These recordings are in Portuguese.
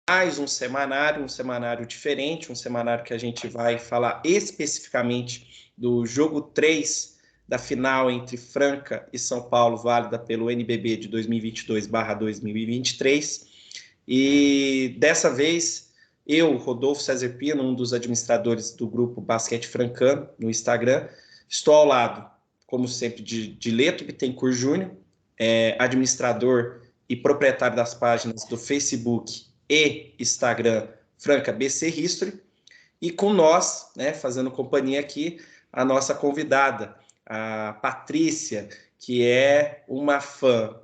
mais um semanário diferente, um semanário que a gente vai falar especificamente do jogo 3 da final entre Franca e São Paulo, válida pelo NBB de 2022/2023. E dessa vez, eu, Rodolfo César Pino, um dos administradores do grupo Basquete Francano no Instagram, estou ao lado, como sempre, de Leto Bittencourt Júnior, administrador e proprietário das páginas do Facebook e Instagram Franca BC History, e com nós, né, fazendo companhia aqui, a nossa convidada, a Patrícia, que é uma fã.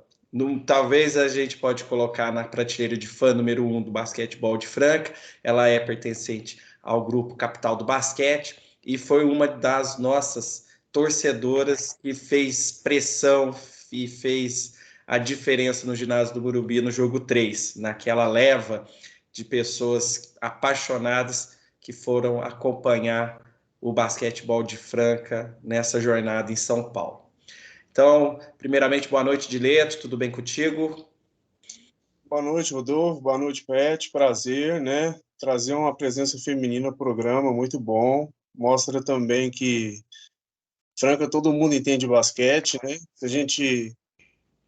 Talvez a gente pode colocar na prateleira de fã número 1 do basquetebol de Franca. Ela é pertencente ao grupo Capital do Basquete e foi uma das nossas torcedoras que fez pressão e fez a diferença no ginásio do Morumbi no jogo 3, naquela leva de pessoas apaixonadas que foram acompanhar o basquetebol de Franca nessa jornada em São Paulo. Então, primeiramente, boa noite, Dileto, tudo bem contigo? Boa noite, Rodolfo, boa noite, Pet, prazer, né? Trazer uma presença feminina no programa, muito bom. Mostra também que Franca todo mundo entende basquete, né? Se a gente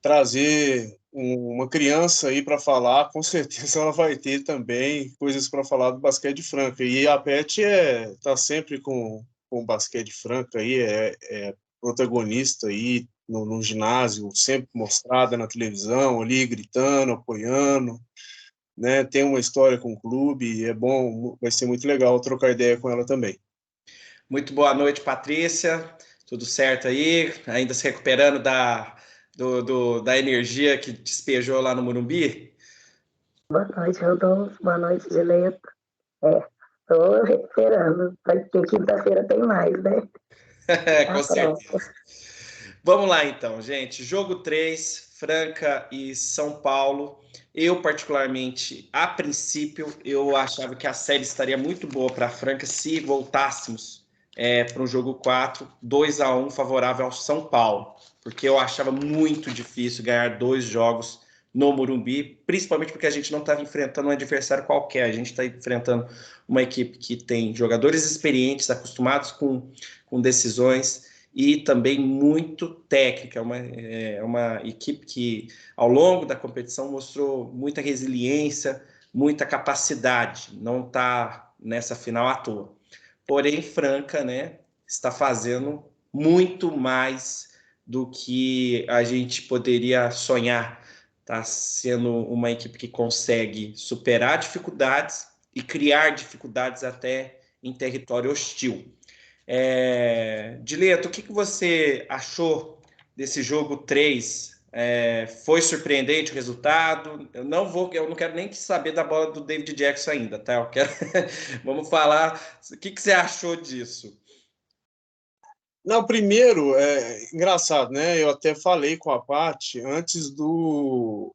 trazer uma criança aí para falar, com certeza ela vai ter também coisas para falar do basquete de Franca. E a Pet tá sempre com o basquete de Franca aí, é protagonista aí no ginásio, sempre mostrada na televisão, ali gritando, apoiando, né? Tem uma história com o clube, é bom, vai ser muito legal trocar ideia com ela também. Muito boa noite, Patrícia. Tudo certo aí? Ainda se recuperando da energia que despejou lá no Morumbi? Boa noite, Rodolfo. Boa noite, Dileto. Estou recuperando, porque quinta-feira tem mais, né? Com certeza. Vamos lá, então, gente. Jogo 3, Franca e São Paulo. Eu, particularmente, a princípio, eu achava que a série estaria muito boa para a Franca se voltássemos para um jogo 4, 2-1 favorável ao São Paulo, porque eu achava muito difícil ganhar 2 jogos no Morumbi, principalmente porque a gente não estava enfrentando um adversário qualquer, a gente está enfrentando uma equipe que tem jogadores experientes, acostumados com decisões, e também muito técnica. É uma equipe que, ao longo da competição, mostrou muita resiliência, muita capacidade, não está nessa final à toa. Porém, Franca, né, está fazendo muito mais do que a gente poderia sonhar. Está sendo uma equipe que consegue superar dificuldades e criar dificuldades até em território hostil. Dileto, o que você achou desse jogo 3? Foi surpreendente o resultado? Eu não quero nem saber da bola do David Jackson ainda, tá? Eu quero... Vamos falar. O que você achou disso? Não, primeiro, engraçado, né? Eu até falei com a Paty antes do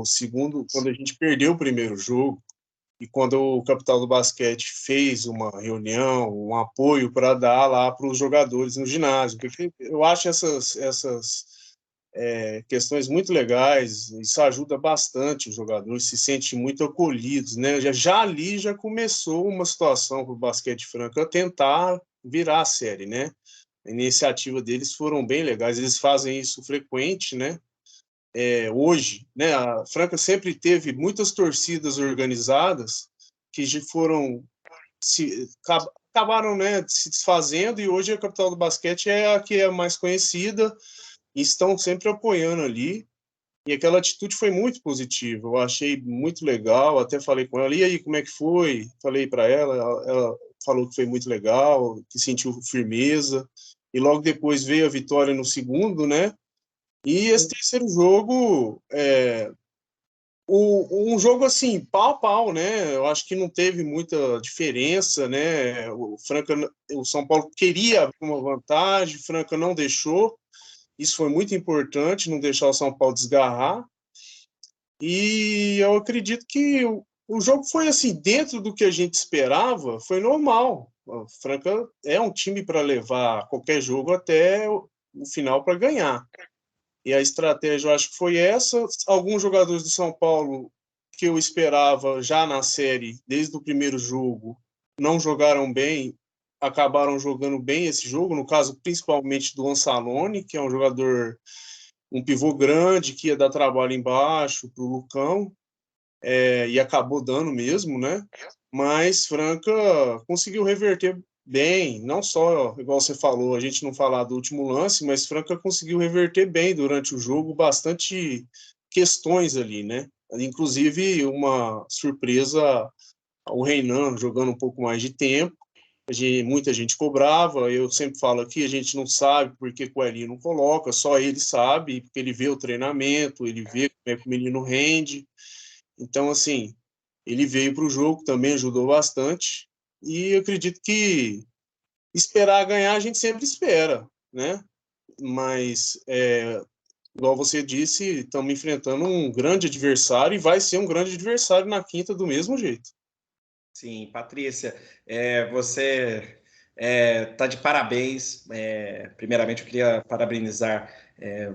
segundo, quando a gente perdeu o primeiro jogo, e quando o Capital do Basquete fez uma reunião, um apoio para dar lá para os jogadores no ginásio, porque eu acho essas questões muito legais, isso ajuda bastante os jogadores, se sentem muito acolhidos, né? Já ali já começou uma situação para o basquete franco a tentar virar a série, né? A iniciativa deles foram bem legais, eles fazem isso frequente, né? Hoje, né? A Franca sempre teve muitas torcidas organizadas que foram acabaram, né, se desfazendo, e hoje a capital do basquete é a que é mais conhecida e estão sempre apoiando ali. E aquela atitude foi muito positiva, eu achei muito legal, até falei com ela, e aí, como é que foi? Falei para ela falou que foi muito legal, que sentiu firmeza, e logo depois veio a vitória no segundo, né? E esse terceiro jogo, um jogo assim, pau a pau, né? Eu acho que não teve muita diferença, né? O São Paulo queria uma vantagem, Franca não deixou. Isso foi muito importante, não deixar o São Paulo desgarrar. E eu acredito que o jogo foi assim, dentro do que a gente esperava, foi normal. O Franca é um time para levar qualquer jogo até o final para ganhar. E a estratégia, eu acho que foi essa. Alguns jogadores do São Paulo que eu esperava já na série, desde o primeiro jogo, não jogaram bem, acabaram jogando bem esse jogo, no caso principalmente do Ansalone, que é um jogador, um pivô grande, que ia dar trabalho embaixo para o Lucão, e acabou dando mesmo, né? Mas Franca conseguiu reverter bem, não só, igual você falou, a gente não falar do último lance, mas Franca conseguiu reverter bem durante o jogo, bastante questões ali, né? Inclusive uma surpresa, o Reinan jogando um pouco mais de tempo, muita gente cobrava, eu sempre falo aqui, a gente não sabe porque que o Elinho não coloca, só ele sabe, porque ele vê o treinamento, ele vê como é que o menino rende, então, assim, ele veio para o jogo, também ajudou bastante, e eu acredito que esperar ganhar a gente sempre espera, né? Mas, igual você disse, estamos enfrentando um grande adversário e vai ser um grande adversário na quinta do mesmo jeito. Sim, Patrícia, você tá de parabéns. Primeiramente, eu queria parabenizar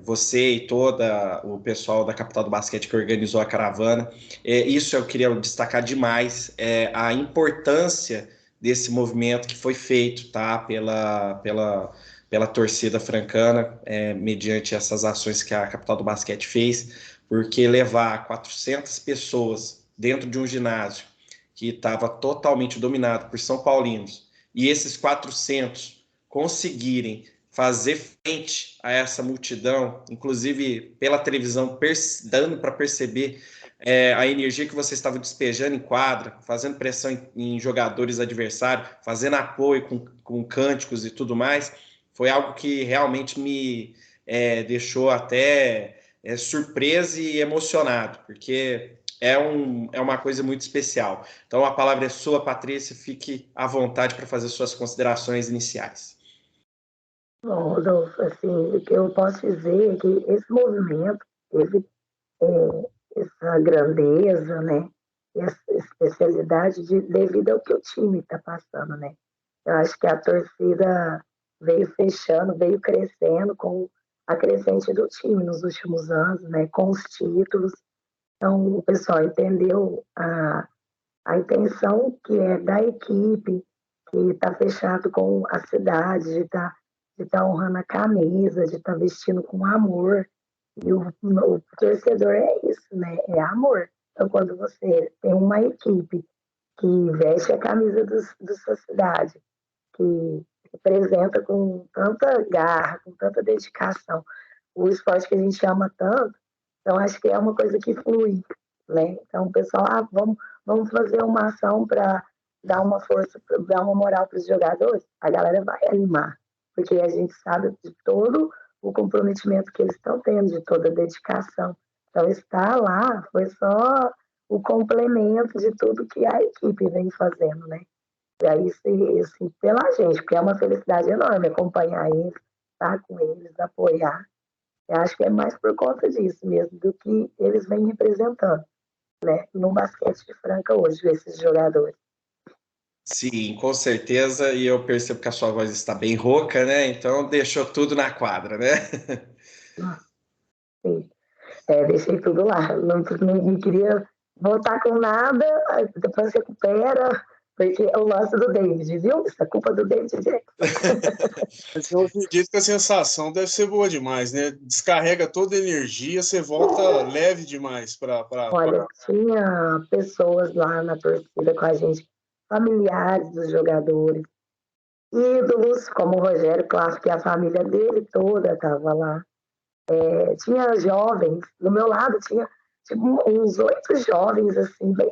você e todo o pessoal da Capital do Basquete que organizou a caravana. Isso eu queria destacar demais, a importância desse movimento que foi feito, tá, pela torcida francana, mediante essas ações que a Capital do Basquete fez, porque levar 400 pessoas dentro de um ginásio que estava totalmente dominado por São Paulinos, e esses 400 conseguirem fazer frente a essa multidão, inclusive pela televisão, dando para perceber a energia que vocês estavam despejando em quadra, fazendo pressão em jogadores adversários, fazendo apoio com cânticos e tudo mais, foi algo que realmente me deixou até surpreso e emocionado, porque é uma coisa muito especial. Então, a palavra é sua, Patrícia. Fique à vontade para fazer suas considerações iniciais. Bom, Rodolfo, assim, o que eu posso dizer é que esse movimento teve essa grandeza, né? Essa especialidade devido ao que o time está passando, né? Eu acho que a torcida veio fechando, veio crescendo com a crescente do time nos últimos anos, né? Com os títulos. Então, o pessoal entendeu a intenção que é da equipe, que está fechado com a cidade, de tá honrando a camisa, de estar vestindo com amor. E o torcedor é isso, né? É amor. Então, quando você tem uma equipe que veste a camisa da sua cidade, que representa com tanta garra, com tanta dedicação, o esporte que a gente ama tanto, então acho que é uma coisa que flui, né? Então, o pessoal, vamos fazer uma ação para dar uma força, dar uma moral para os jogadores, a galera vai animar, porque a gente sabe de todo o comprometimento que eles estão tendo, de toda a dedicação. Então, estar lá foi só o complemento de tudo que a equipe vem fazendo, né? E aí, assim, pela gente, porque é uma felicidade enorme acompanhar eles, estar com eles, apoiar. Eu acho que é mais por conta disso mesmo, do que eles vêm representando, né, no basquete de Franca hoje, esses jogadores. Sim, com certeza. E eu percebo que a sua voz está bem rouca, né? Então, deixou tudo na quadra, né? Sim. Deixei tudo lá. Não queria voltar com nada, depois recupera, porque é o lance do David, viu? Isso é culpa do David Jackson. Mas eu acredito que a sensação deve ser boa demais, né? Descarrega toda a energia, você volta leve demais para. Olha, tinha pessoas lá na torcida com a gente, familiares dos jogadores, ídolos, como o Rogério Clássico, que a família dele toda estava lá. Tinha jovens, do meu lado tinha tipo, uns 8 jovens, assim, bem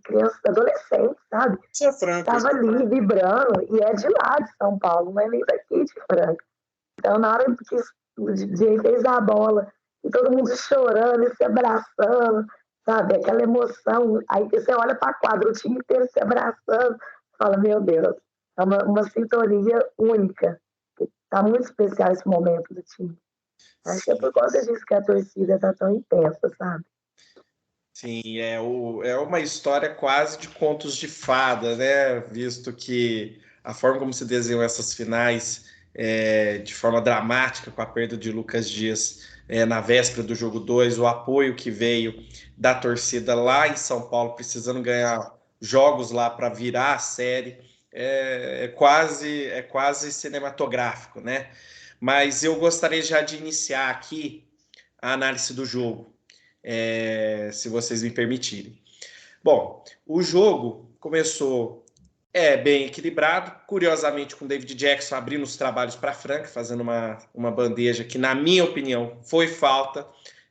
crianças, adolescentes, sabe? Isso é Franca. Estava ali vibrando, e é de lá de São Paulo, não é nem daqui de Franca. Então, na hora que o DJ fez a bola, e todo mundo chorando e se abraçando, sabe? Aquela emoção. Aí você olha para a quadra, o time inteiro se abraçando, fala: Meu Deus, é uma sintonia única. Está muito especial esse momento do time. Acho que é por conta disso que a torcida está tão intensa, sabe? Sim, é uma história quase de contos de fada, né? Visto que a forma como se desenham essas finais de forma dramática com a perda de Lucas Dias na véspera do jogo 2, o apoio que veio da torcida lá em São Paulo, precisando ganhar jogos lá para virar a série, é quase cinematográfico, né? Mas eu gostaria já de iniciar aqui a análise do jogo, se vocês me permitirem. Bom, o jogo começou bem equilibrado, curiosamente com David Jackson abrindo os trabalhos para Franca, fazendo uma bandeja que, na minha opinião, foi falta,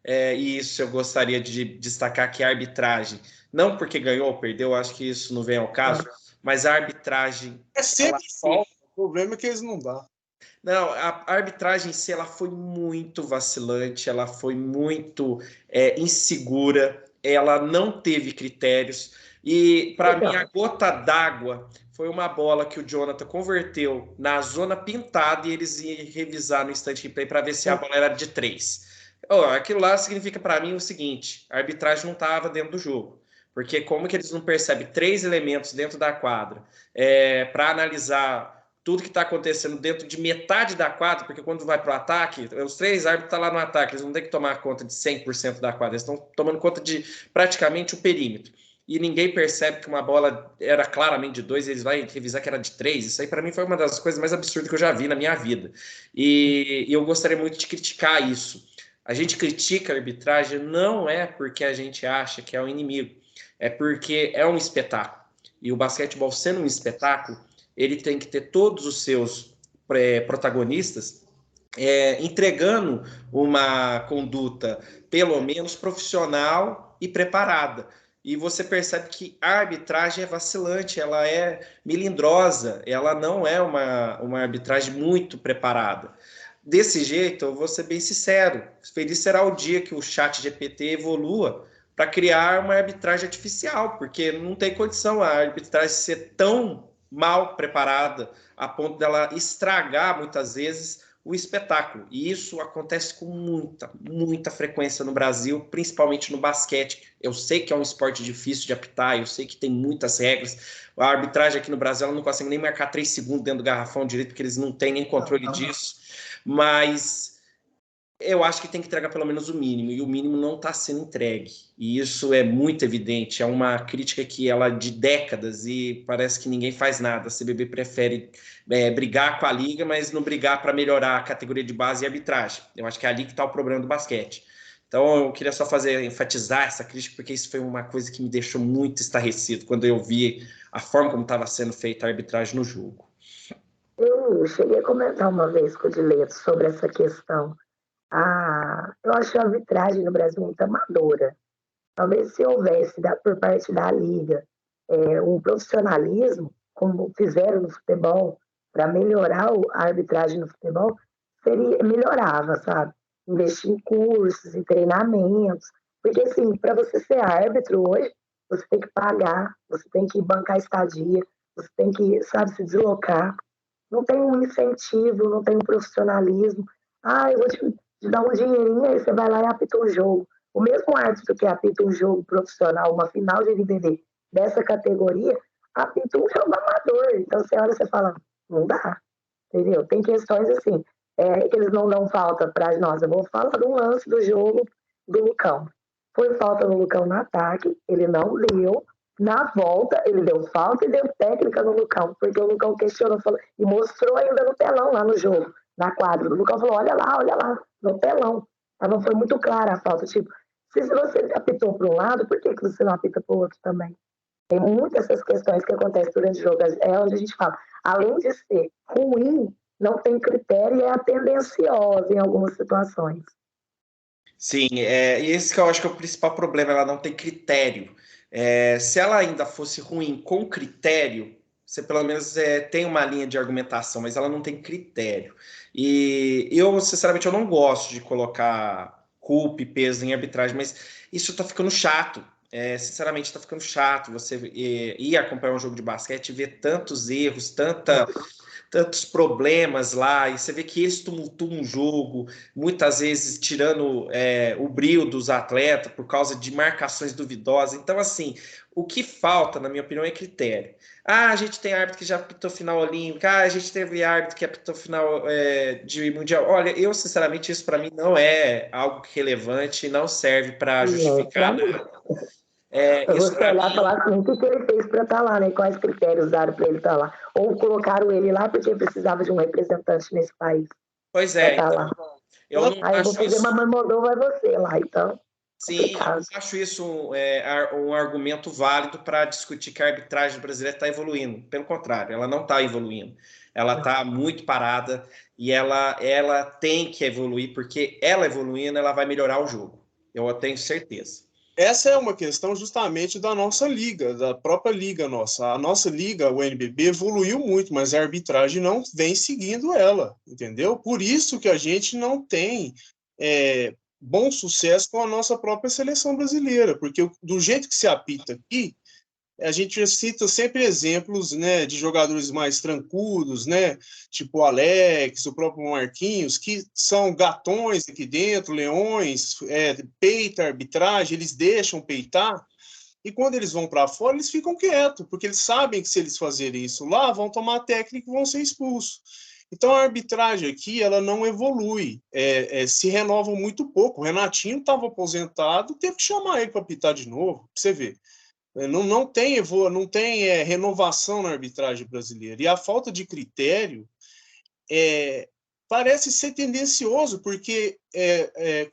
e isso eu gostaria de destacar que a arbitragem, não porque ganhou ou perdeu, acho que isso não vem ao caso, mas a arbitragem... É sempre falta, o problema é que eles não dão. Não, a arbitragem em si, ela foi muito vacilante, ela foi muito insegura, ela não teve critérios, e para mim a gota d'água foi uma bola que o Jonathan converteu na zona pintada e eles iam revisar no instant replay para ver se a bola era de 3. Aquilo lá significa para mim o seguinte, a arbitragem não estava dentro do jogo, porque como que eles não percebem 3 elementos dentro da quadra para analisar tudo que está acontecendo dentro de metade da quadra, porque quando vai para o ataque, os 3 árbitros estão lá no ataque, eles não têm que tomar conta de 100% da quadra, eles estão tomando conta de praticamente o perímetro. E ninguém percebe que uma bola era claramente de 2, eles vão revisar que era de 3. Isso aí, para mim, foi uma das coisas mais absurdas que eu já vi na minha vida. E eu gostaria muito de criticar isso. A gente critica a arbitragem não é porque a gente acha que é o inimigo, é porque é um espetáculo. E o basquetebol, sendo um espetáculo, ele tem que ter todos os seus protagonistas entregando uma conduta, pelo menos, profissional e preparada. E você percebe que a arbitragem é vacilante, ela é melindrosa, ela não é uma arbitragem muito preparada. Desse jeito, eu vou ser bem sincero, feliz será o dia que o ChatGPT evolua para criar uma arbitragem artificial, porque não tem condição a arbitragem ser tão mal preparada a ponto dela estragar, muitas vezes, o espetáculo. E isso acontece com muita frequência no Brasil, principalmente no basquete. Eu sei que é um esporte difícil de apitar, eu sei que tem muitas regras. A arbitragem aqui no Brasil ela não consegue nem marcar 3 segundos dentro do garrafão direito, porque eles não têm nem controle disso. Mas eu acho que tem que entregar pelo menos o mínimo, e o mínimo não está sendo entregue. E isso é muito evidente, é uma crítica que ela de décadas e parece que ninguém faz nada. A CBB prefere brigar com a liga, mas não brigar para melhorar a categoria de base e arbitragem. Eu acho que é ali que está o problema do basquete. Então eu queria só enfatizar essa crítica, porque isso foi uma coisa que me deixou muito estarrecido quando eu vi a forma como estava sendo feita a arbitragem no jogo. Eu cheguei a comentar uma vez com o Dileto sobre essa questão. Eu acho a arbitragem no Brasil muito amadora. Talvez se houvesse por parte da Liga um profissionalismo, como fizeram no futebol, para melhorar a arbitragem no futebol, melhorava, sabe? Investir em cursos, em treinamentos. Porque, assim, para você ser árbitro hoje, você tem que pagar, você tem que bancar estadia, você tem que, sabe, se deslocar. Não tem um incentivo, não tem um profissionalismo. Eu vou te dar um dinheirinho, aí você vai lá e apita um jogo. O mesmo árbitro que apita um jogo profissional, uma final de NBB dessa categoria, apita um jogo amador. Então você olha e você fala, não dá, entendeu? Tem questões assim, que eles não dão falta para nós. Eu vou falar de um lance do jogo do Lucão. Foi falta no Lucão no ataque, ele não deu. Na volta, ele deu falta e deu técnica no Lucão, porque o Lucão questionou e mostrou ainda no telão lá no jogo, na quadra. O Lucão falou, olha lá, no telão. Foi muito clara a falta. Tipo, se você apitou para um lado, por que você não apita para o outro também? Tem muitas essas questões que acontecem durante o jogo. É onde a gente fala, além de ser ruim, não tem critério e é tendenciosa em algumas situações. Sim, e esse que eu acho que é o principal problema, ela não tem critério. Se ela ainda fosse ruim com critério, você pelo menos tem uma linha de argumentação, mas ela não tem critério. E eu, sinceramente, eu não gosto de colocar culpa e peso em arbitragem, mas isso tá ficando chato. Sinceramente, tá ficando chato você ir acompanhar um jogo de basquete e ver tantos erros, tantos problemas lá, e você vê que eles tumultuam um jogo, muitas vezes tirando o brio dos atletas por causa de marcações duvidosas. Então, assim, o que falta, na minha opinião, é critério. A gente tem árbitro que já apitou final olímpica, a gente teve árbitro que apitou final de mundial. Olha, eu, sinceramente, isso para mim não é algo relevante, não serve para justificar nada. Isso você olhar e falar assim, o que ele fez para estar lá, né? Quais critérios usaram para ele estar lá? Ou colocaram ele lá porque precisava de um representante nesse país. Pois é, então, lá. Eu não Aí eu vou acho fazer isso... uma Moldova, vai você lá, então. Sim, eu não acho isso um argumento válido para discutir que a arbitragem brasileira está evoluindo. Pelo contrário, ela não está evoluindo. Ela está muito parada e ela tem que evoluir, porque ela evoluindo, ela vai melhorar o jogo. Eu tenho certeza. Essa é uma questão justamente da nossa liga, da própria liga nossa. A nossa liga, o NBB, evoluiu muito, mas a arbitragem não vem seguindo ela, entendeu? Por isso que a gente não tem bom sucesso com a nossa própria seleção brasileira, porque do jeito que se apita aqui, a gente cita sempre exemplos, né, de jogadores mais trancudos, né, tipo o Alex, o próprio Marquinhos, que são gatões aqui dentro, leões, peita a arbitragem, eles deixam peitar, e quando eles vão para fora, eles ficam quietos, porque eles sabem que se eles fazerem isso lá, vão tomar técnica e vão ser expulsos. Então a arbitragem aqui, ela não evolui, se renova muito pouco. O Renatinho estava aposentado, teve que chamar ele para apitar de novo, para você ver. Não tem renovação na arbitragem brasileira. E a falta de critério parece ser tendencioso, porque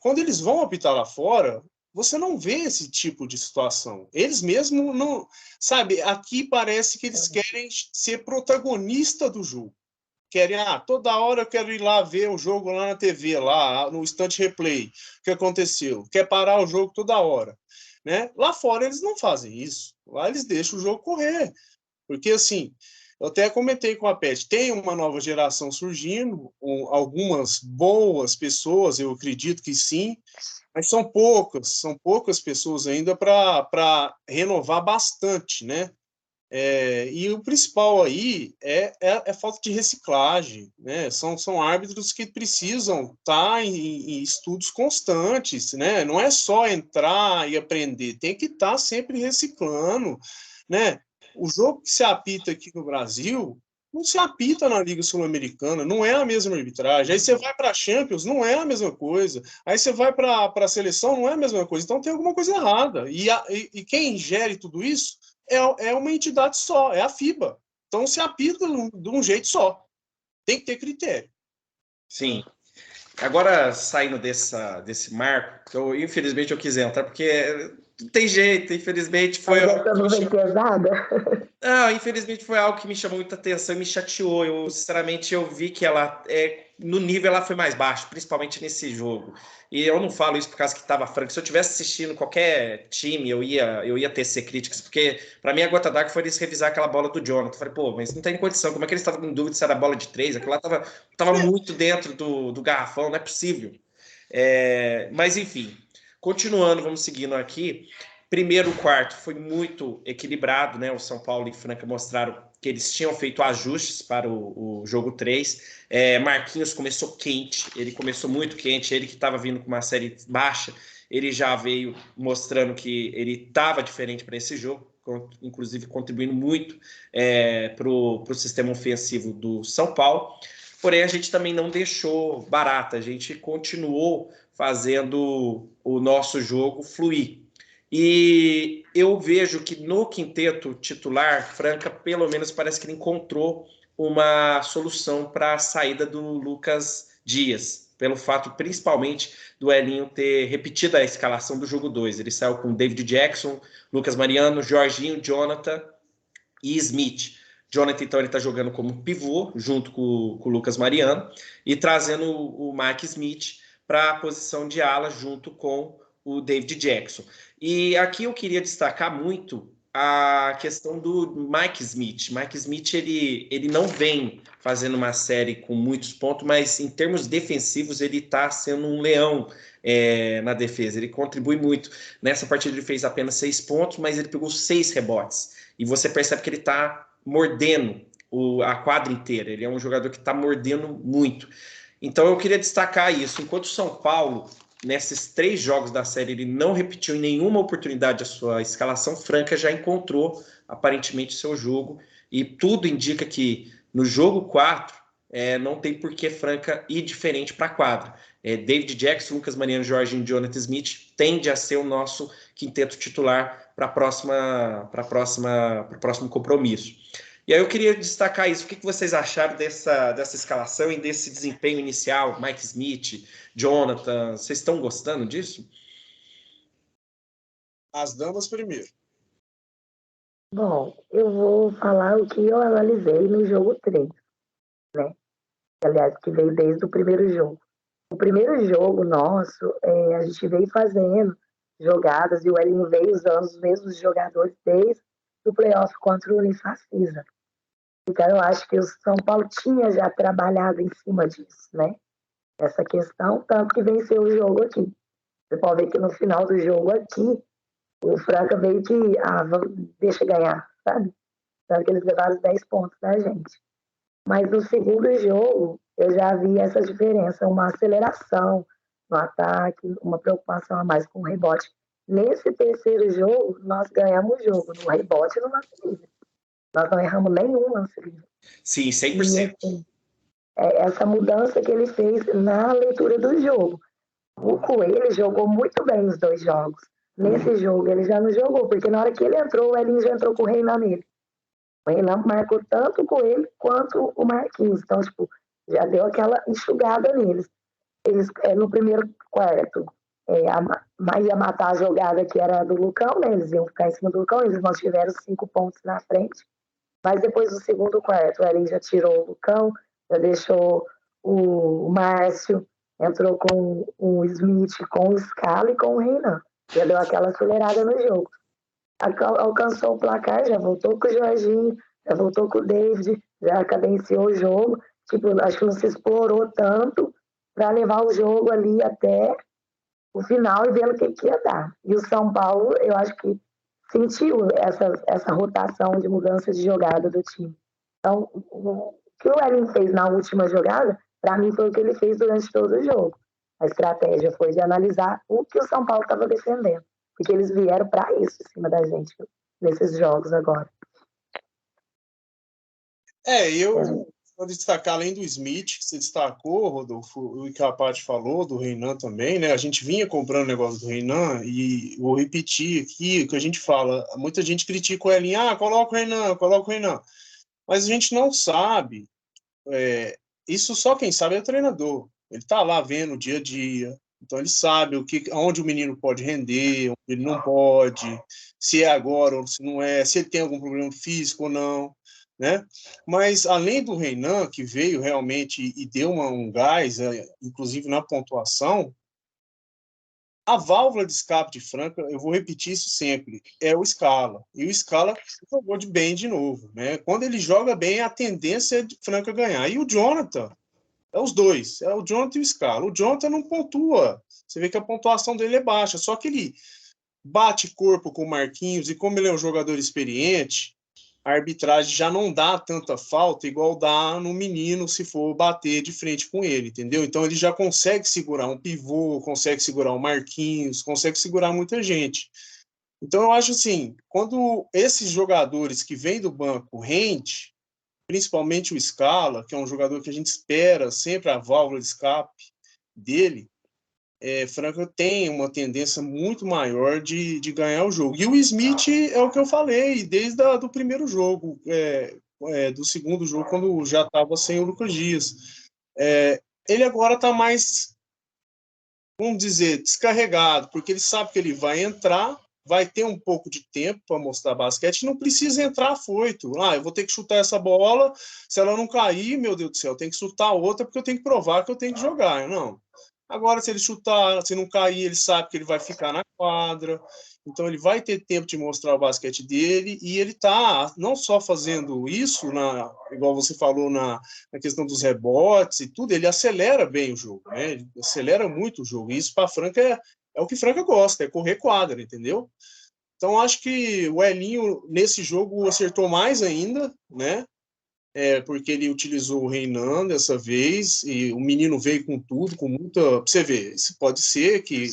quando eles vão apitar lá fora, você não vê esse tipo de situação. Eles mesmos não... Sabe, aqui parece que eles querem ser protagonista do jogo. Querem, toda hora eu quero ir lá ver o jogo lá na TV, lá no instant replay, o que aconteceu. Quer parar o jogo toda hora. Né? Lá fora eles não fazem isso. Lá eles deixam o jogo correr. Porque, assim, eu até comentei com a Pet, tem uma nova geração surgindo, algumas boas pessoas, eu acredito que sim, mas são poucas pessoas ainda para renovar bastante, né? E o principal aí é falta de reciclagem, né? São árbitros que precisam estar em estudos constantes, né? Não é só entrar e aprender, tem que estar sempre reciclando, né? O jogo que se apita aqui no Brasil não se apita na Liga Sul-Americana, não é a mesma arbitragem. Aí você vai para a Champions, não é a mesma coisa. Aí você vai para a seleção, não é a mesma coisa. Então tem alguma coisa errada. E quem gere tudo isso é uma entidade só, é a FIBA. Então se apita de um jeito só. Tem que ter critério. Sim. Agora, saindo desse marco, que infelizmente eu quis entrar, porque não tem jeito, infelizmente foi... Não, infelizmente foi algo que me chamou muita atenção e me chateou. Sinceramente, eu vi que ela, no nível, ela foi mais baixa, principalmente nesse jogo. E eu não falo isso por causa que estava franco. Se eu estivesse assistindo qualquer time, eu ia tecer críticas, porque para mim a gota d'água foi eles revisar aquela bola do Jonathan. Eu falei, pô, mas não tem condição. Como é que eles estavam em dúvida se era bola de 3? Aquilo lá tava muito dentro do garrafão, não é possível. Mas enfim, continuando, vamos seguindo aqui. Primeiro quarto foi muito equilibrado, né? O São Paulo e Franca mostraram que eles tinham feito ajustes para o jogo 3. Marquinhos começou quente, ele começou muito quente, ele que estava vindo com uma série baixa, ele já veio mostrando que ele estava diferente para esse jogo, inclusive contribuindo muito para o sistema ofensivo do São Paulo. Porém, a gente também não deixou barata, a gente continuou fazendo o nosso jogo fluir. E eu vejo que no quinteto titular, Franca, pelo menos parece que ele encontrou uma solução para a saída do Lucas Dias, pelo fato principalmente do Elinho ter repetido a escalação do jogo 2. Ele saiu com David Jackson, Lucas Mariano, Jorginho, Jonathan e Smith. Jonathan, então, ele está jogando como pivô, junto com o Lucas Mariano, e trazendo o Mike Smith para a posição de ala, junto com o David Jackson. E aqui eu queria destacar muito a questão do Mike Smith. Mike Smith, ele não vem fazendo uma série com muitos pontos, mas em termos defensivos ele está sendo um leão na defesa. Ele contribui muito. Nessa partida ele fez apenas 6 pontos, mas ele pegou 6 rebotes. E você percebe que ele está mordendo a quadra inteira. Ele é um jogador que está mordendo muito. Então eu queria destacar isso. Enquanto o São Paulo, nesses 3 jogos da série, ele não repetiu em nenhuma oportunidade a sua escalação, Franca já encontrou aparentemente seu jogo. E tudo indica que no jogo 4 não tem por que Franca ir diferente para a quadra. David Jackson, Lucas Mariano, Jorginho e Jonathan Smith tende a ser o nosso quinteto titular para o próximo compromisso. E aí eu queria destacar isso. O que vocês acharam dessa escalação e desse desempenho inicial? Mike Smith, Jonathan, vocês estão gostando disso? As damas primeiro. Bom, eu vou falar o que eu analisei no jogo 3, né? Aliás, que veio desde o primeiro jogo. O primeiro jogo nosso, a gente veio fazendo jogadas e o Elinho veio usando os mesmos jogadores desde o playoff contra o Unifacisa. Então, eu acho que o São Paulo tinha já trabalhado em cima disso, né? Essa questão, tanto que venceu o jogo aqui. Você pode ver que no final do jogo aqui, o Franca veio de, deixa ganhar, sabe? Tanto que eles levaram os 10 pontos da gente. Mas no segundo jogo, eu já vi essa diferença, uma aceleração no ataque, uma preocupação a mais com o rebote. Nesse terceiro jogo, nós ganhamos o jogo, no rebote e no lance livre. Nós não erramos nenhum lance livre. Sim, 100%. E, assim, essa mudança que ele fez na leitura do jogo. O Coelho jogou muito bem os 2 jogos. Nesse jogo ele já não jogou, porque na hora que ele entrou, o Elinho já entrou com o Reinan nele. O Reinan marcou tanto o Coelho quanto o Marquinhos. Então, tipo, já deu aquela enxugada neles. Eles, no primeiro quarto, ia matar a jogada que era do Lucão, né? Eles iam ficar em cima do Lucão, eles não tiveram 5 pontos na frente. Mas depois do segundo quarto, o Elinho já tirou o Lucão, já deixou o Márcio, entrou com o Smith, com o Scala e com o Reinan. Já deu aquela acelerada no jogo. Alcançou o placar, já voltou com o Jorginho, já voltou com o David, já cadenciou o jogo. Tipo, acho que não se explorou tanto para levar o jogo ali até o final e ver o que ia dar. E o São Paulo, eu acho que sentiu essa rotação de mudança de jogada do time. Então, o que o Elinho fez na última jogada, para mim foi o que ele fez durante todo o jogo. A estratégia foi de analisar o que o São Paulo estava defendendo, porque eles vieram para isso em cima da gente nesses jogos agora. Eu vou destacar, além do Smith, que você destacou, Rodolfo, o que a Paty falou, do Reinan também, né? A gente vinha comprando o negócio do Reinan e vou repetir aqui o que a gente fala. Muita gente critica o Elinho, coloca o Reinan. Mas a gente não sabe, isso só quem sabe é o treinador. Ele está lá vendo o dia a dia, então ele sabe onde o menino pode render, onde ele não pode, se é agora ou se não é, se ele tem algum problema físico ou não, né? Mas além do Reinan, que veio realmente e deu um gás, inclusive na pontuação, a válvula de escape de Franca, eu vou repetir isso sempre, é o Scala. E o Scala jogou bem de novo, né? Quando ele joga bem, a tendência é de Franca ganhar. E o Jonathan, é os dois, é o Jonathan e o Scala. O Jonathan não pontua, você vê que a pontuação dele é baixa, só que ele bate corpo com o Marquinhos, e como ele é um jogador experiente, a arbitragem já não dá tanta falta igual dá no menino se for bater de frente com ele, entendeu? Então ele já consegue segurar um pivô, consegue segurar o Marquinhos, consegue segurar muita gente. Então eu acho assim, quando esses jogadores que vêm do banco rende, principalmente o Scala, que é um jogador que a gente espera sempre a válvula de escape dele, Franca tem uma tendência muito maior de ganhar o jogo. E o Smith é o que eu falei desde do primeiro jogo, do segundo jogo, quando já estava sem o Lucas Dias. Ele agora está mais, vamos dizer, descarregado, porque ele sabe que ele vai entrar, vai ter um pouco de tempo para mostrar basquete, não precisa entrar afoito. Eu vou ter que chutar essa bola, se ela não cair, meu Deus do céu, eu tenho que chutar outra porque eu tenho que provar que eu tenho que jogar. Não. Agora, se ele chutar, se não cair, ele sabe que ele vai ficar na quadra, então ele vai ter tempo de mostrar o basquete dele, e ele está não só fazendo isso, igual você falou, na questão dos rebotes e tudo, ele acelera bem o jogo, né? Ele acelera muito o jogo, e isso para a Franca é o que Franca gosta, é correr quadra, entendeu? Então, acho que o Elinho, nesse jogo, acertou mais ainda, né? porque ele utilizou o Renan dessa vez, e o menino veio com tudo, com muita... Pra você ver, isso pode ser que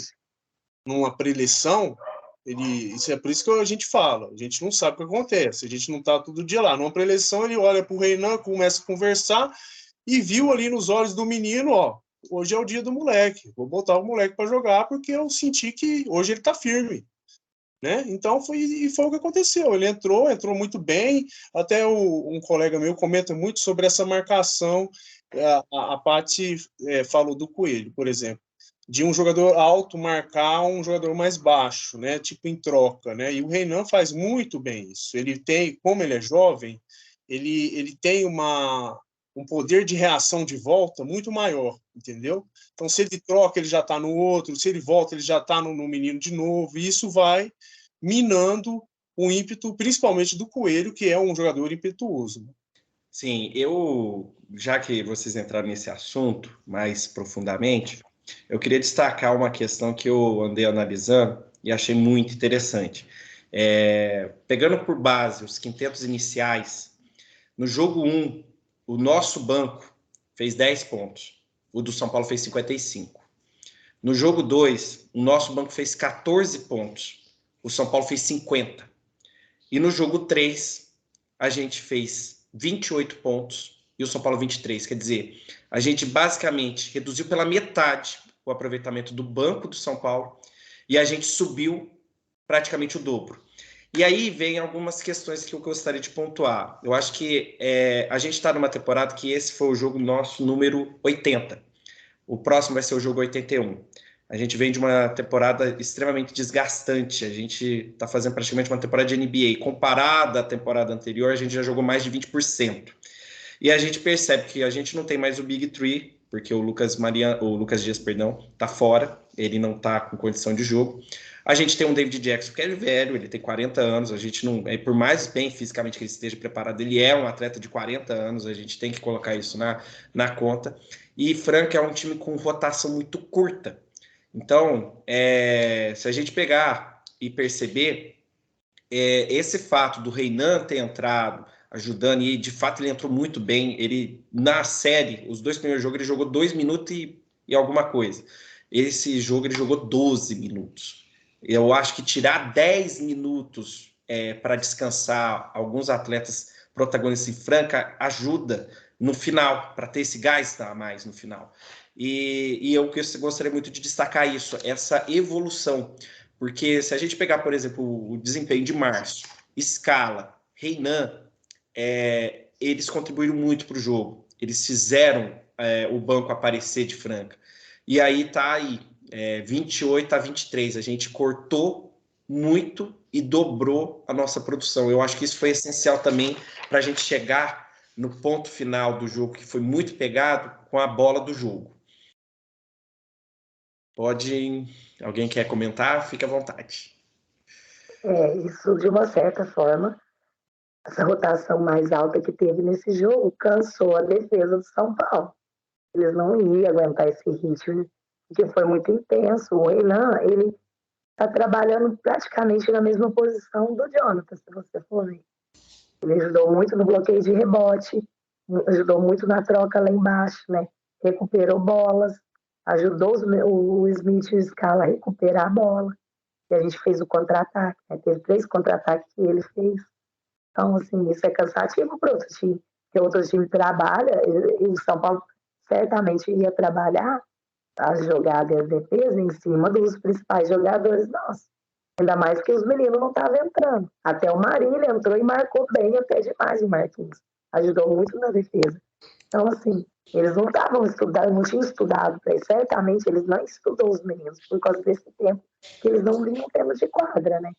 numa preleção, isso é por isso que a gente fala, a gente não sabe o que acontece, a gente não está todo dia lá. Numa preleção, ele olha para o Renan, começa a conversar e viu ali nos olhos do menino, ó, hoje é o dia do moleque, vou botar o moleque para jogar porque eu senti que hoje ele está firme. Né? Então foi o que aconteceu. Ele entrou muito bem. Até um colega meu comenta muito sobre essa marcação. A Paty falou do Coelho, por exemplo, de um jogador alto marcar um jogador mais baixo, né? Tipo em troca, né? E o Renan faz muito bem isso. Ele tem, como ele é jovem, ele tem um poder de reação de volta muito maior, entendeu? Então, se ele troca, ele já está no outro, se ele volta, ele já está no menino de novo, e isso vai minando o ímpeto, principalmente do Coelho, que é um jogador impetuoso. Sim, já que vocês entraram nesse assunto mais profundamente, eu queria destacar uma questão que eu andei analisando e achei muito interessante. Pegando por base os quintetos iniciais, no jogo 1, o nosso banco fez 10 pontos, o do São Paulo fez 55. No jogo 2, o nosso banco fez 14 pontos, o São Paulo fez 50. E no jogo 3, a gente fez 28 pontos e o São Paulo 23. Quer dizer, a gente basicamente reduziu pela metade o aproveitamento do banco do São Paulo e a gente subiu praticamente o dobro. E aí vem algumas questões que eu gostaria de pontuar. Eu acho que a gente está numa temporada que esse foi o jogo nosso número 80. O próximo vai ser o jogo 81. A gente vem de uma temporada extremamente desgastante. A gente está fazendo praticamente uma temporada de NBA. Comparada à temporada anterior, a gente já jogou mais de 20%. E a gente percebe que a gente não tem mais o Big Three, porque o Lucas Dias, está fora. Ele não está com condição de jogo. A gente tem um David Jackson que é velho, ele tem 40 anos. A gente não, por mais bem fisicamente que ele esteja preparado, ele é um atleta de 40 anos. A gente tem que colocar isso na conta. E Franca é um time com rotação muito curta. Então, se a gente pegar e perceber, esse fato do Renan ter entrado, ajudando, e de fato ele entrou muito bem. Ele, na série, os 2 primeiros jogos, ele jogou 2 minutos e alguma coisa. Esse jogo ele jogou 12 minutos. Eu acho que tirar 10 minutos para descansar alguns atletas protagonistas em Franca ajuda no final, para ter esse gás a mais no final. E eu gostaria muito de destacar isso, essa evolução. Porque se a gente pegar, por exemplo, o desempenho de Márcio, Scala, Renan, eles contribuíram muito para o jogo. Eles fizeram o banco aparecer de Franca. E aí tá aí, 28 a 23. A gente cortou muito e dobrou a nossa produção. Eu acho que isso foi essencial também para a gente chegar no ponto final do jogo, que foi muito pegado com a bola do jogo. Alguém quer comentar? Fique à vontade. Isso, de uma certa forma, essa rotação mais alta que teve nesse jogo cansou a defesa do São Paulo. Eles não iam aguentar esse ritmo, que foi muito intenso. O Renan, ele está trabalhando praticamente na mesma posição do Jonathan, se você for ver. Ele ajudou muito no bloqueio de rebote, ajudou muito na troca lá embaixo, né? Recuperou bolas, ajudou o Smith e o Scala a recuperar a bola. E a gente fez o contra-ataque, né? Teve 3 contra-ataques que ele fez. Então, assim, isso é cansativo para outro time, porque outro time trabalha, e o São Paulo certamente ia trabalhar as jogadas e a defesa em cima dos principais jogadores nossos. Ainda mais que os meninos não estavam entrando. Até o Marília entrou e marcou bem, até demais o Marquinhos. Ajudou muito na defesa. Então, assim, eles não estavam estudando, não tinham estudado para isso. Certamente eles não estudou os meninos por causa desse tempo que eles não vinham tendo de quadra, né?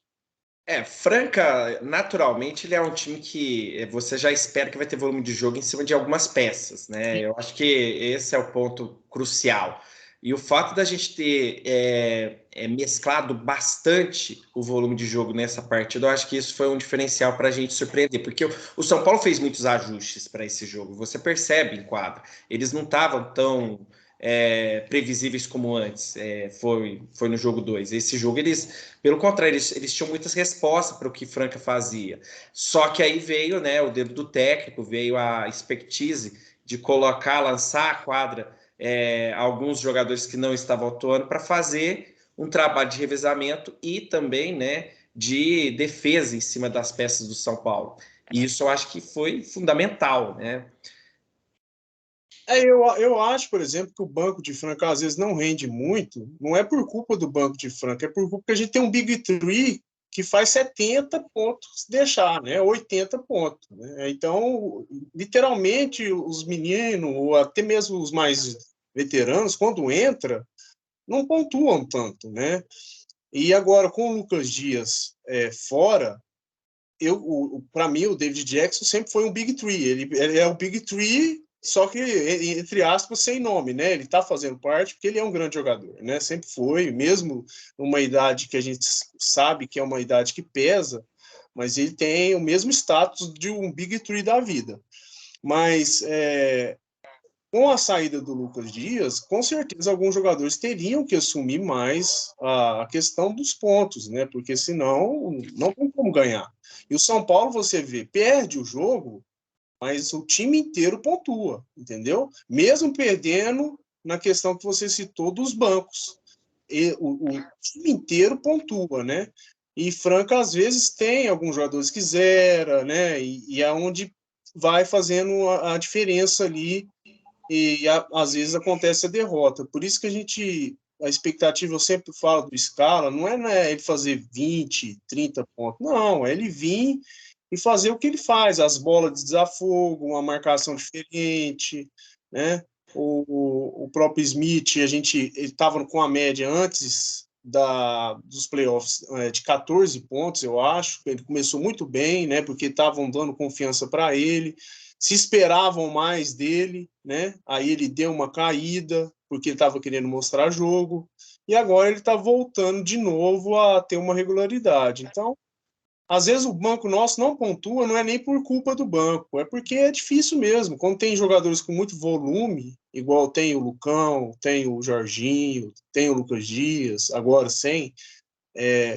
Franca, naturalmente, ele é um time que você já espera que vai ter volume de jogo em cima de algumas peças, né? Eu acho que esse é o ponto crucial. E o fato da gente ter mesclado bastante o volume de jogo nessa partida, eu acho que isso foi um diferencial para a gente surpreender, porque o São Paulo fez muitos ajustes para esse jogo. Você percebe em quadra, eles não estavam tão previsíveis como antes, foi no jogo 2. Esse jogo, pelo contrário, eles tinham muitas respostas para o que Franca fazia. Só que aí veio, né, o dedo do técnico, veio a expertise de lançar a quadra alguns jogadores que não estavam atuando para fazer um trabalho de revezamento e também, né, de defesa em cima das peças do São Paulo. E isso eu acho que foi fundamental, né? Eu acho, por exemplo, que o Banco de Franca às vezes não rende muito, não é por culpa do Banco de Franca, é por culpa que a gente tem um Big Three que faz 70 pontos se deixar, né? 80 pontos. Né? Então, literalmente, os meninos, ou até mesmo os mais veteranos, quando entra, não pontuam tanto, né? E agora, com o Lucas Dias fora, para mim, o David Jackson sempre foi um Big Three. Ele é o Big Three, só que, entre aspas, sem nome, né? Ele está fazendo parte porque ele é um grande jogador, né? Sempre foi, mesmo numa idade que a gente sabe que é uma idade que pesa, mas ele tem o mesmo status de um Big Three da vida. Mas com a saída do Lucas Dias, com certeza alguns jogadores teriam que assumir mais a questão dos pontos, né? Porque senão não tem como ganhar. E o São Paulo, você vê, perde o jogo, mas o time inteiro pontua, entendeu? Mesmo perdendo na questão que você citou dos bancos. O time inteiro pontua, né? E Franca, às vezes, tem alguns jogadores que zera, né? E é onde vai fazendo a diferença ali e às vezes acontece a derrota. Por isso que a expectativa, eu sempre falo do Scala, não é, né, ele fazer 20, 30 pontos, não, é ele vir e fazer o que ele faz, as bolas de desafogo, uma marcação diferente, né? O próprio Smith, ele estava com a média antes dos playoffs de 14 pontos, eu acho, ele começou muito bem, né, porque estavam dando confiança para ele, se esperavam mais dele, né? Aí ele deu uma caída, porque ele estava querendo mostrar jogo, e agora ele está voltando de novo a ter uma regularidade. Então, às vezes o banco nosso não pontua, não é nem por culpa do banco, é porque é difícil mesmo. Quando tem jogadores com muito volume, igual tem o Lucão, tem o Jorginho, tem o Lucas Dias, agora sem,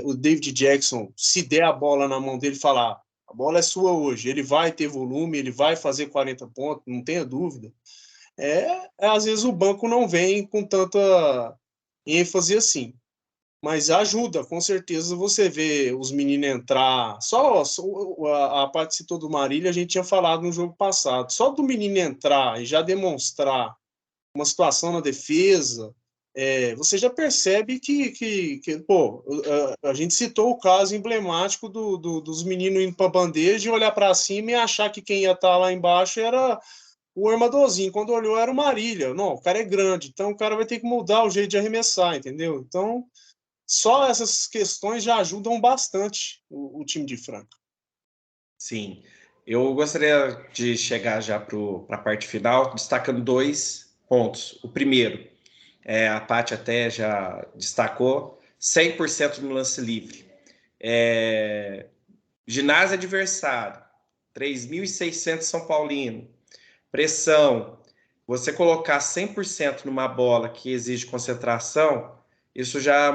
o David Jackson, se der a bola na mão dele, falar a bola é sua hoje, ele vai ter volume, ele vai fazer 40 pontos, não tenha dúvida. Às vezes o banco não vem com tanta ênfase assim. Mas ajuda, com certeza, você vê os meninos entrar. Só a parte que citou do Marília, a gente tinha falado no jogo passado. Só do menino entrar e já demonstrar uma situação na defesa, você já percebe que pô, a gente citou o caso emblemático dos meninos indo para a bandeja e olhar para cima e achar que quem ia estar lá embaixo era o armadorzinho. Quando olhou, era o Marília. Não, o cara é grande, então o cara vai ter que mudar o jeito de arremessar, entendeu? Então, só essas questões já ajudam bastante o time de Franca. Sim, eu gostaria de chegar já para a parte final, destacando 2 pontos. O primeiro, a Paty até já destacou, 100% no lance livre. Ginásio adversário, 3.600 São Paulino, pressão. Você colocar 100% numa bola que exige concentração, isso já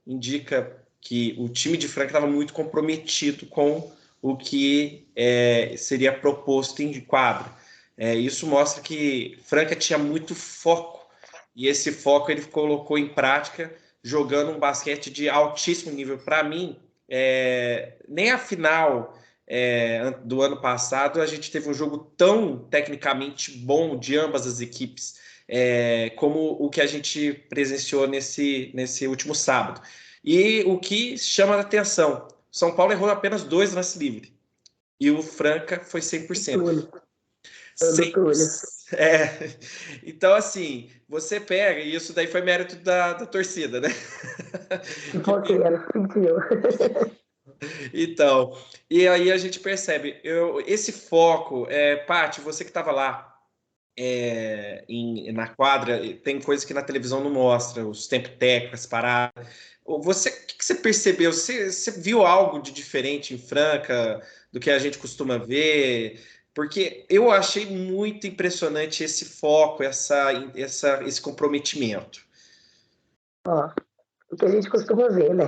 indica que o time de Franca estava muito comprometido com o que seria proposto em quadro. Isso mostra que Franca tinha muito foco, e esse foco ele colocou em prática jogando um basquete de altíssimo nível. Para mim, nem a final do ano passado a gente teve um jogo tão tecnicamente bom de ambas as equipes como o que a gente presenciou nesse último sábado. E o que chama a atenção, São Paulo errou apenas 2 lances livres e o Franca foi 100%. Então, assim, você pega, e isso daí foi mérito da torcida, né? Então, e aí a gente percebe, esse foco, Paty, você que estava lá na quadra, tem coisa que na televisão não mostra, os tempos técnicos, paradas. O que você percebeu? Você viu algo de diferente em Franca do que a gente costuma ver? Porque eu achei muito impressionante esse foco, esse comprometimento. Ó, o que a gente costuma ver, né?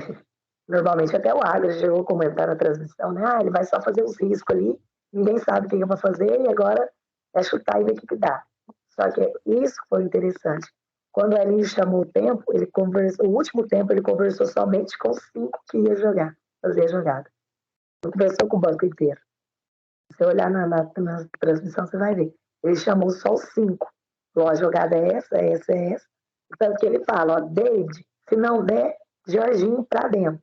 Normalmente até o Agnes chegou a comentar na transmissão, né? Ele vai só fazer uns riscos ali, ninguém sabe o que vai fazer e agora é chutar e ver o que dá. Só que isso foi interessante. Quando o Elinho chamou o tempo, o último tempo ele conversou somente com os 5 que ia jogar, fazer a jogada. Não conversou com o banco inteiro. Se você olhar na transmissão, você vai ver. Ele chamou só os 5. A jogada é essa, é essa, é essa. Tanto que ele fala, ó, David, se não der, Jorginho para dentro.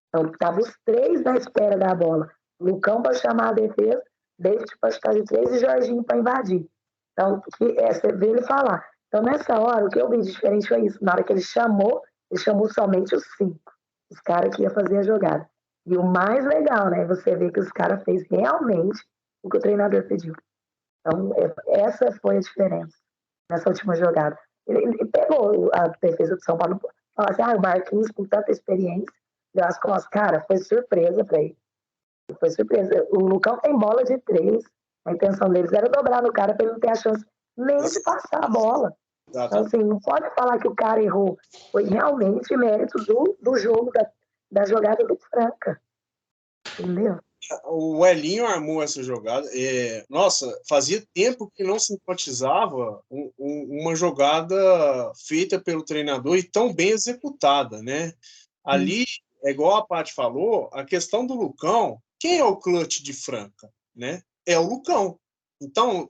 Então, estavam os 3 na espera da bola. Lucão para chamar a defesa, David para chutar de 3 e Jorginho para invadir. Então, você vê ele falar. Então, nessa hora, o que eu vi de diferente foi isso. Na hora que ele chamou somente os 5. Os caras que iam fazer a jogada. E o mais legal, né? Você vê que os caras fez realmente o que o treinador pediu. Então, essa foi a diferença nessa última jogada. Ele pegou a defesa do São Paulo, falou assim, o Marquinhos com tanta experiência, deu as costas. Cara, foi surpresa para ele. Foi surpresa. O Lucão tem bola de 3. A intenção deles era dobrar no cara para ele não ter a chance nem de passar a bola. Então, assim, não pode falar que o cara errou. Foi realmente mérito do jogo, da jogada do Franca. Entendeu? O Elinho armou essa jogada. Nossa, fazia tempo que não simpatizava uma jogada feita pelo treinador e tão bem executada, né? Ali, é igual a Paty falou, a questão do Lucão, quem é o clutch de Franca, né? É o Lucão. Então,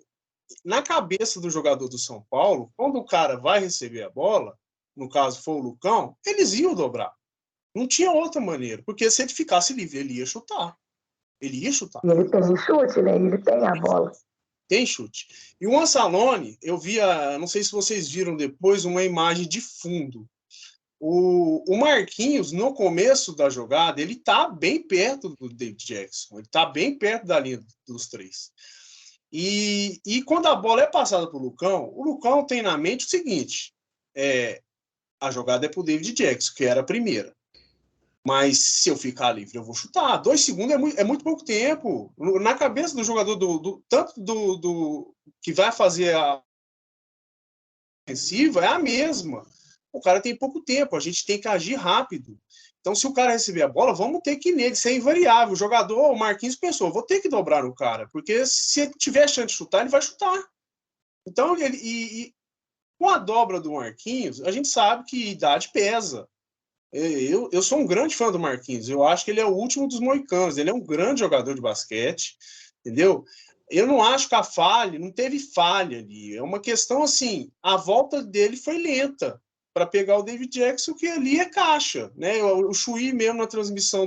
na cabeça do jogador do São Paulo, quando o cara vai receber a bola, no caso for o Lucão, eles iam dobrar. Não tinha outra maneira, porque se ele ficasse livre, ele ia chutar. Ele ia chutar. E ele tem chute, né? Ele tem a bola. Tem chute. E o Ansalone, eu via, não sei se vocês viram depois, uma imagem de fundo. O Marquinhos, no começo da jogada, ele tá bem perto do David Jackson. Ele tá bem perto da linha dos 3. E quando a bola é passada para o Lucão tem na mente o seguinte, a jogada é para o David Jackson, que era a primeira. Mas se eu ficar livre, eu vou chutar. 2 segundos é muito pouco tempo. Na cabeça do jogador, tanto do que vai fazer a ofensiva, é a mesma. O cara tem pouco tempo, a gente tem que agir rápido. Então, se o cara receber a bola, vamos ter que ir nele, isso é invariável. O jogador, o Marquinhos, pensou, vou ter que dobrar no cara, porque se ele tiver chance de chutar, ele vai chutar. Então, com a dobra do Marquinhos, a gente sabe que idade pesa. Eu sou um grande fã do Marquinhos. Eu acho que ele é o último dos moicanos. Ele é um grande jogador de basquete, entendeu? Eu não acho que não teve falha ali. É uma questão assim, a volta dele foi lenta para pegar o David Jackson, que ali é caixa, né? O Chuí mesmo na transmissão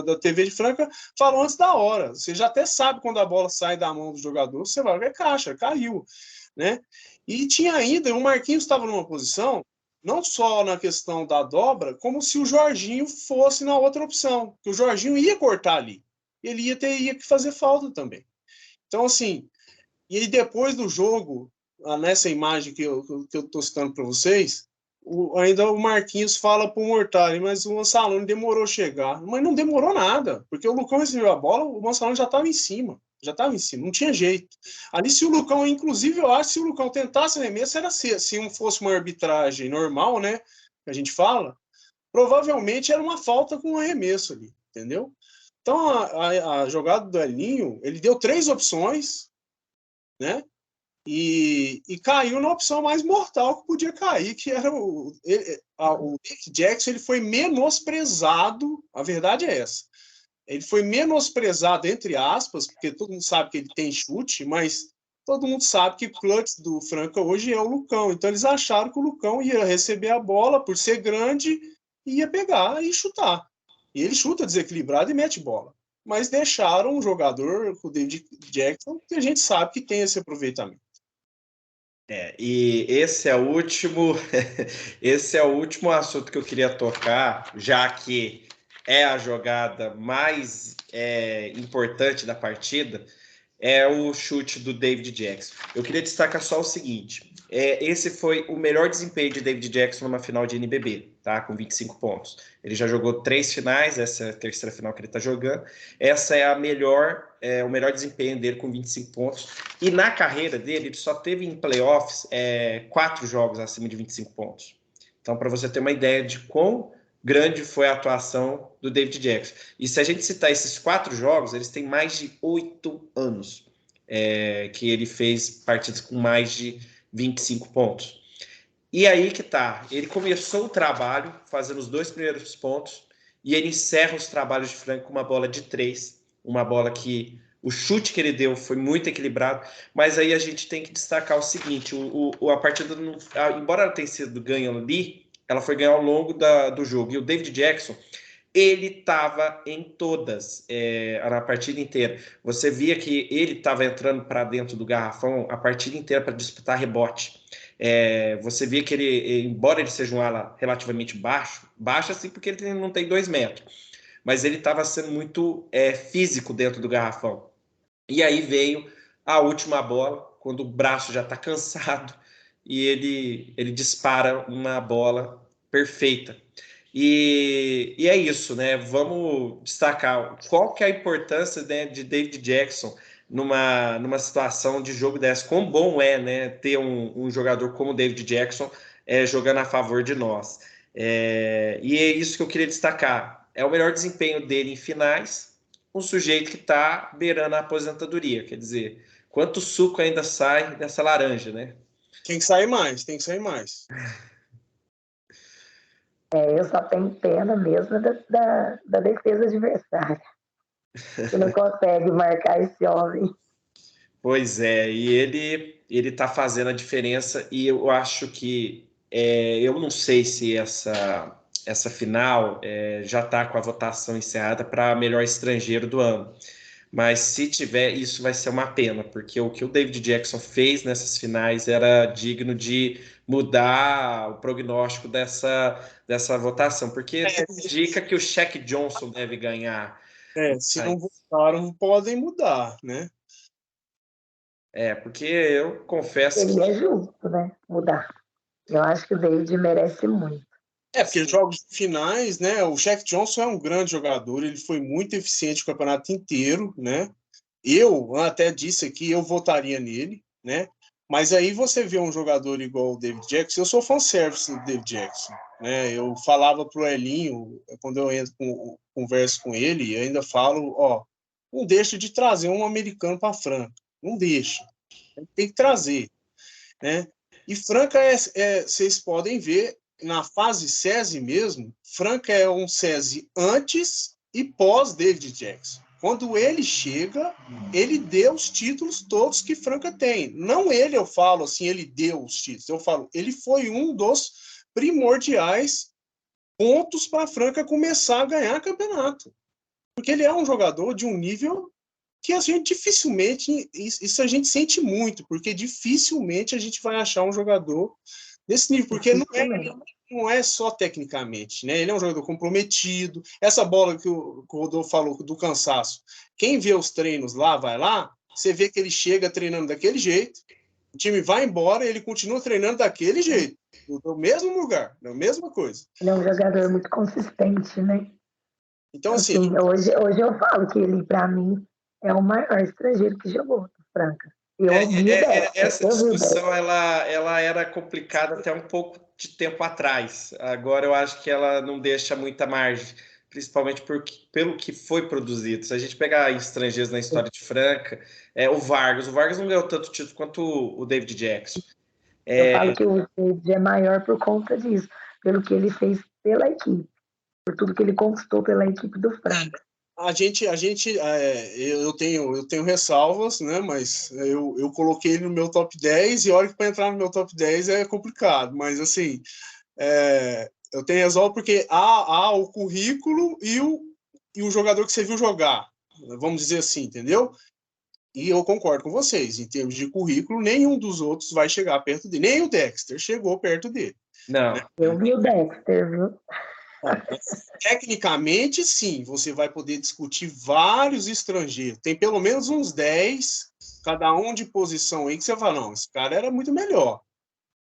da TV de Franca falou antes da hora. Você já até sabe quando a bola sai da mão do jogador, você vai ver caixa, caiu, né? E tinha ainda, o Marquinhos estava numa posição não só na questão da dobra, como se o Jorginho fosse na outra opção, que o Jorginho ia cortar ali. Ele ia que fazer falta também. Então, assim, e aí depois do jogo, nessa imagem que eu estou citando para vocês, ainda o Marquinhos fala para o Mortari, mas o Ansalone demorou a chegar. Mas não demorou nada, porque o Lucão recebeu a bola, o Ansalone já estava em cima. Não tinha jeito. Ali, se o Lucão, inclusive, eu acho que se o Lucão tentasse arremesso, era se não fosse uma arbitragem normal, né, que a gente fala, provavelmente era uma falta com um arremesso ali, entendeu? Então, a jogada do Elinho, ele deu 3 opções, né, e caiu na opção mais mortal que podia cair, que era o David Jackson. Ele foi menosprezado, a verdade é essa. Ele foi menosprezado, entre aspas, porque todo mundo sabe que ele tem chute, mas todo mundo sabe que o clutch do Franca hoje é o Lucão. Então, eles acharam que o Lucão ia receber a bola, por ser grande, ia pegar e chutar. E ele chuta desequilibrado e mete bola. Mas deixaram um jogador, o David Jackson, que a gente sabe que tem esse aproveitamento. E esse é o último, esse é o último assunto que eu queria tocar, já que é a jogada mais importante da partida, é o chute do David Jackson. Eu queria destacar só o seguinte, esse foi o melhor desempenho de David Jackson numa final de NBB. tá? Com 25 pontos. Ele já jogou 3 finais, essa é a terceira final que ele está jogando. Essa é o melhor desempenho dele com 25 pontos. E na carreira dele, ele só teve em playoffs 4 jogos acima de 25 pontos. Então, para você ter uma ideia de quão grande foi a atuação do David Jackson. E se a gente citar esses 4 jogos, eles têm mais de 8 anos que ele fez partidas com mais de 25 pontos. E aí que tá, ele começou o trabalho fazendo os 2 primeiros pontos e ele encerra os trabalhos de Franca com uma bola de 3, uma bola que o chute que ele deu foi muito equilibrado, mas aí a gente tem que destacar o seguinte, a partida, embora ela tenha sido ganha ali, ela foi ganha ao longo do jogo, e o David Jackson, ele estava em todas na partida inteira. Você via que ele estava entrando para dentro do garrafão a partida inteira para disputar rebote. Você via que ele, embora ele seja um ala relativamente baixo assim porque ele não tem 2 metros, mas ele estava sendo muito físico dentro do garrafão. E aí veio a última bola, quando o braço já está cansado, e ele dispara uma bola perfeita. E é isso, né? Vamos destacar qual que é a importância, né, de David Jackson numa situação de jogo dessa. Quão bom é, né, ter um jogador como o David Jackson jogando a favor de nós. E é isso que eu queria destacar. É o melhor desempenho dele em finais, um sujeito que está beirando a aposentadoria. Quer dizer, quanto suco ainda sai dessa laranja, né? Tem que sair mais, tem que sair mais. Eu só tenho pena mesmo da defesa adversária, que não consegue marcar esse homem. Pois é, e ele está fazendo a diferença, e eu acho que eu não sei se essa final já está com a votação encerrada para melhor estrangeiro do ano. Mas se tiver, isso vai ser uma pena, porque o que o David Jackson fez nessas finais era digno de mudar o prognóstico dessa votação, porque tudo indica que o Shaq Johnson deve ganhar. Se não votaram, podem mudar, né? Porque eu confesso que... Seria justo, né? Mudar. Eu acho que o David merece muito. Porque jogos finais, né? O Shaq Johnson é um grande jogador, ele foi muito eficiente o campeonato inteiro, né? Eu até disse aqui, eu votaria nele, né? Mas aí você vê um jogador igual o David Jackson, eu sou fanservice do David Jackson, né? Eu falava pro Elinho, quando eu converso com ele, eu ainda falo, não deixa de trazer um americano para Franca, não deixa, tem que trazer, né? E Franca vocês podem ver, na fase SESI mesmo, Franca é um SESI antes e pós David Jackson. Quando ele chega, ele deu os títulos todos que Franca tem. Não ele, eu falo assim, ele deu os títulos. Eu falo, ele foi um dos primordiais pontos para Franca começar a ganhar campeonato. Porque ele é um jogador de um nível que a gente dificilmente, isso a gente sente muito, porque dificilmente a gente vai achar um jogador desse nível, porque não é só tecnicamente, né? Ele é um jogador comprometido. Essa bola que o Rodolfo falou do cansaço, quem vê os treinos lá, vai lá, você vê que ele chega treinando daquele jeito, o time vai embora e ele continua treinando daquele jeito, no mesmo lugar, na mesma coisa. Ele é um jogador muito consistente, né? Então, assim hoje eu falo que ele, para mim, é o maior estrangeiro que jogou no Franca. Essa discussão ela era complicada até um pouco de tempo atrás. Agora eu acho que ela não deixa muita margem, principalmente pelo que foi produzido. Se a gente pegar estrangeiros na história de Franca, o Vargas não ganhou tanto título quanto o David Jackson. Eu falo que o David é maior por conta disso, pelo que ele fez pela equipe, por tudo que ele conquistou pela equipe do Franca. Eu tenho ressalvas, né? Mas eu coloquei ele no meu top 10 e olha que para entrar no meu top 10 é complicado, mas assim, eu tenho ressalva porque há o currículo e o jogador que você viu jogar, vamos dizer assim, entendeu? E eu concordo com vocês, em termos de currículo, nenhum dos outros vai chegar perto dele, nem o Dexter chegou perto dele. Não. Né? Eu vi o Dexter, viu? Tecnicamente, sim, você vai poder discutir vários estrangeiros. Tem pelo menos uns 10, cada um de posição aí, que você fala, não, esse cara era muito melhor.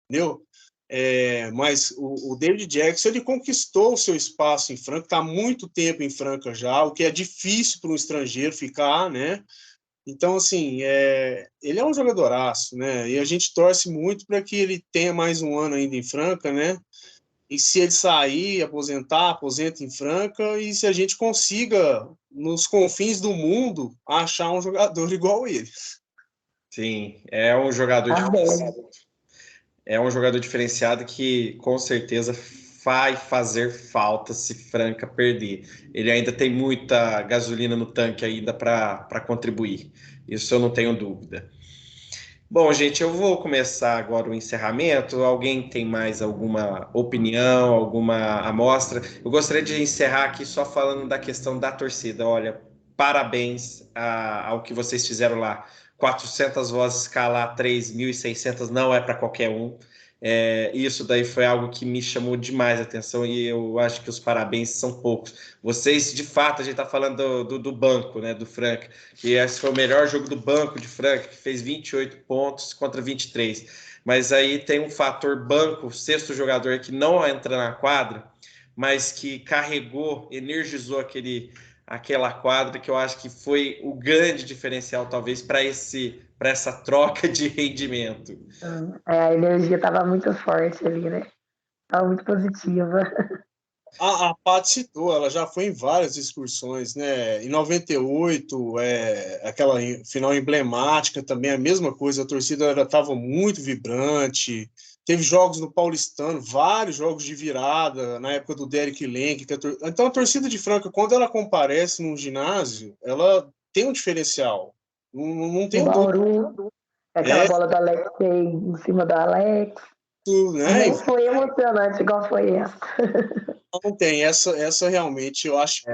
Entendeu? Mas o David Jackson, ele conquistou o seu espaço em Franca, está há muito tempo em Franca já, o que é difícil para um estrangeiro ficar, né? Então, assim, ele é um jogadoraço, né? E a gente torce muito para que ele tenha mais um ano ainda em Franca, né? E se ele sair, aposenta em Franca, e se a gente consiga, nos confins do mundo, achar um jogador igual ele. Sim, é um jogador Tá bem. diferenciado. É um jogador diferenciado que com certeza vai fazer falta se Franca perder. Ele ainda tem muita gasolina no tanque ainda para contribuir. Isso eu não tenho dúvida. Bom, gente, eu vou começar agora o encerramento. Alguém tem mais alguma opinião, alguma amostra? Eu gostaria de encerrar aqui só falando da questão da torcida. Olha, parabéns ao que vocês fizeram lá. 400 vozes escalar 3.600 não é para qualquer um. Isso daí foi algo que me chamou demais a atenção e eu acho que os parabéns são poucos. Vocês, de fato, a gente está falando do banco, né, do Franca, que esse foi o melhor jogo do banco de Franca, que fez 28 pontos contra 23. Mas aí tem um fator banco, sexto jogador que não entra na quadra, mas que carregou, energizou aquela quadra, que eu acho que foi o grande diferencial, talvez, para essa troca de rendimento. A energia estava muito forte ali, né? Estava muito positiva. A Paty citou, ela já foi em várias excursões, né? Em 98, aquela final emblemática também, a mesma coisa, a torcida estava muito vibrante. Teve jogos no Paulistano, vários jogos de virada, na época do Derek Lenk. Então, a torcida de Franca, quando ela comparece num ginásio, ela tem um diferencial. Não O tem dúvida. Bauru, aquela bola do Alex em cima do Alex. Né? Nem foi emocionante igual foi essa. Não tem. Essa realmente, eu acho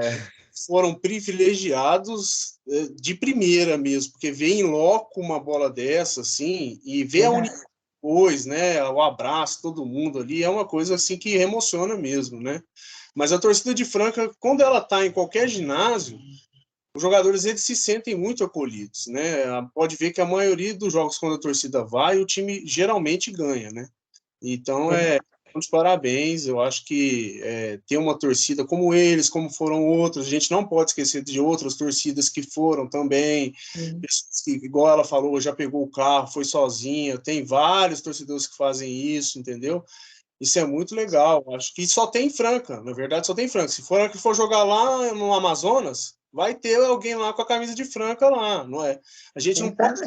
foram privilegiados de primeira mesmo, porque ver em loco uma bola dessa, assim, e ver a união depois, né, o abraço, todo mundo ali, é uma coisa assim que emociona mesmo, né? Mas a torcida de Franca, quando ela está em qualquer ginásio, os jogadores eles se sentem muito acolhidos, né? Pode ver que a maioria dos jogos, quando a torcida vai, o time geralmente ganha, né? Então, muitos parabéns. Eu acho que ter uma torcida como eles, como foram outros, a gente não pode esquecer de outras torcidas que foram também. Pessoas que, igual ela falou, já pegou o carro, foi sozinha. Tem vários torcedores que fazem isso, entendeu? Isso é muito legal. Acho que só tem Franca, na verdade, só tem Franca. Se for jogar lá no Amazonas, vai ter alguém lá com a camisa de Franca lá, não é? A gente não pode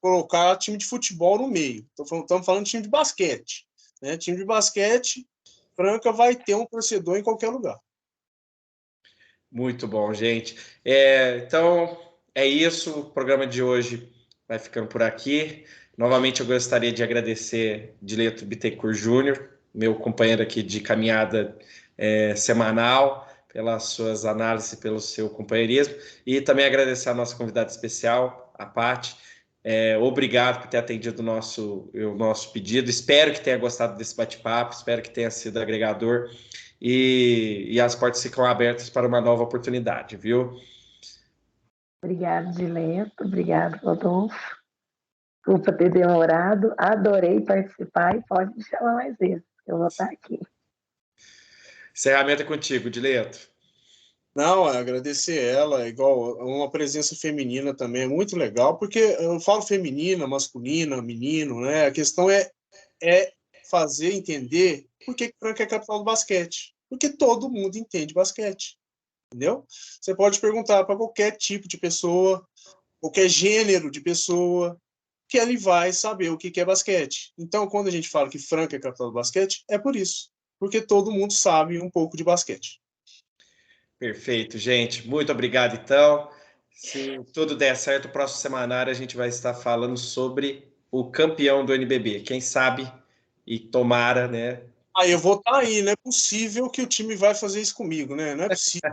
colocar time de futebol no meio. Estamos falando de time de basquete. Né? Time de basquete, Franca vai ter um torcedor em qualquer lugar. Muito bom, gente. Então, é isso. O programa de hoje vai ficando por aqui. Novamente, eu gostaria de agradecer Dileto Bittencourt Júnior, meu companheiro aqui de caminhada semanal, pelas suas análises, pelo seu companheirismo. E também agradecer a nossa convidada especial, a Paty. Obrigado por ter atendido o nosso pedido. Espero que tenha gostado desse bate-papo, espero que tenha sido agregador. E as portas ficam abertas para uma nova oportunidade, viu? Obrigado, Dileto. Obrigado, Rodolfo. Desculpa ter demorado. Adorei participar e pode me chamar mais vezes. Eu vou estar aqui. Encerramento é contigo, Dileto. Não, agradecer ela, igual uma presença feminina também é muito legal, porque eu falo feminina, masculina, menino, né? A questão é fazer entender por que Franca é a capital do basquete. Porque todo mundo entende basquete, entendeu? Você pode perguntar para qualquer tipo de pessoa, qualquer gênero de pessoa, que ele vai saber o que é basquete. Então, quando a gente fala que Franca é a capital do basquete, é por isso. Porque todo mundo sabe um pouco de basquete. Perfeito, gente. Muito obrigado, então. Se tudo der certo, o próximo semanário a gente vai estar falando sobre o campeão do NBB. Quem sabe e tomara, né? Eu vou estar aí, não é possível que o time vai fazer isso comigo, né? Não é possível.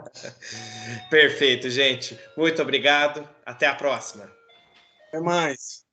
Perfeito, gente. Muito obrigado. Até a próxima. Até mais.